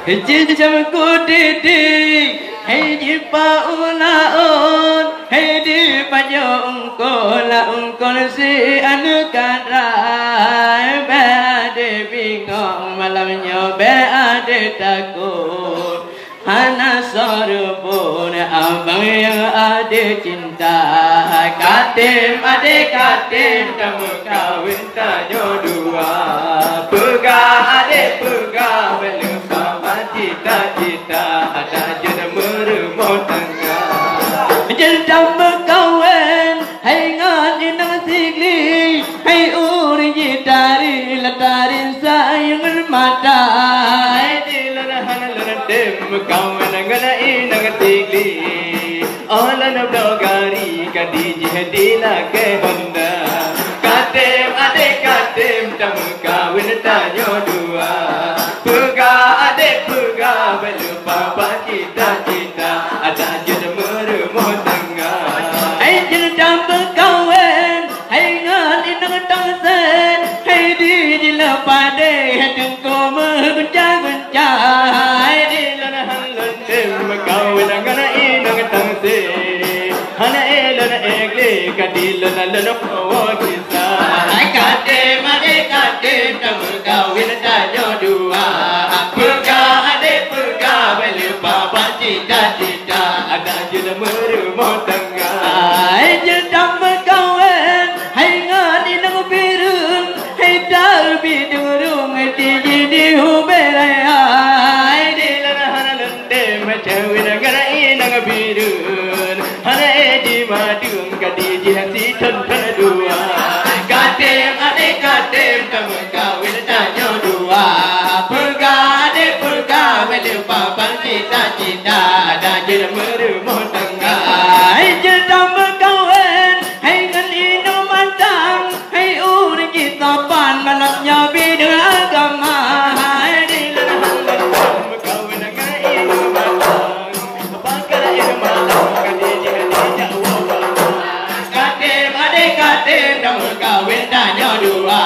Jadi jam kudidi, hei di paulaun, hei di pajong ungkol si anu kadrai, beade bingung malamnya beade takut, hana sorupun abang yang ada cinta, katim ade katim kamu kawin tak jodoh, pegah ade pegah belum. Cita-cita ada jodoh merumah tangga Jendam berkawan Hai ngadi nang sigli Hai uri jitari Latarin sayang mata Hai dilanahan dem Kawan nganai nang sigli Olah nabdogari Kadi jihadila ke Honda Katem ade katem Tamu kawin tanyo dua Pegah ade pegah Belupa cita-cita Ada jodoh merumah tangga Hai jendam berkawan Hai ngadi nang tangsen Hai dijila pade Hadungku mengguncang-guncang Hai dilanahan londem Kawan nganai nang tangsen Hana elana egle Kadilana lana pawa kisah Hai kadem ade kadem Tamu kawin tanyo dua Pegah ade pegah Belupa cita-cita Ada jodoh merumah tangga Hai jendam berkawan Hai ngadi nang birun Hai darbi durung Tiji di huberaya Hai dilana hana lendem Cewin ngarai nang birun Hana edi madung Kadi jihasi tonton dua Kadem ade kadem Kamu kawin tanyo dua Pegah ade pegah Belupa cita-cita Ada jodoh merumah tangga Hai jendam berkawan Hai ngan inu matang Hai uri kita pan Malamnya bidang agama Hai dilana halam Kawin ngan inu matang Apakah inu malam Kadi jihadi jauh Kadem ade kadem Kamu kawin tanyo dua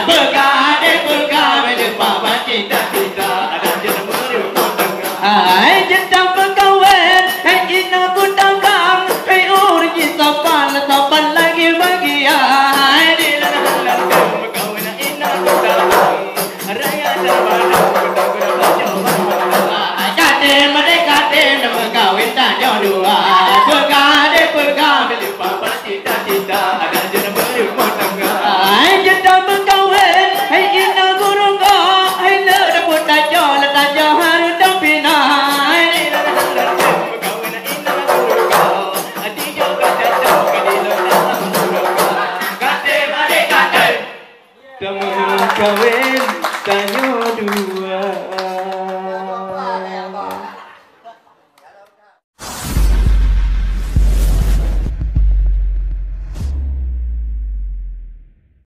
Pegah ade pegah Belupa cita-cita Ada jodoh merumah tangga Hai jendam berkawan Hai ina kundanggang Hai uri kita pan Sapan lagi bahagia Hai dilana halam Kawin ina kundanggang Raya terbalang Kadem ade kadem Kamu kawin tanyo dua Pegah ade pegah Belupa cita-cita Ada jodoh merumah tangga Hai jendam berkawan Hai ina kurungga Hai lada pun tajo Letajo harus dampina Hai dilana halam Kawin ina kurungga Adi juga jatuh Kadilana kurungga Kadem ade kadem Kamu kawin tanyo dua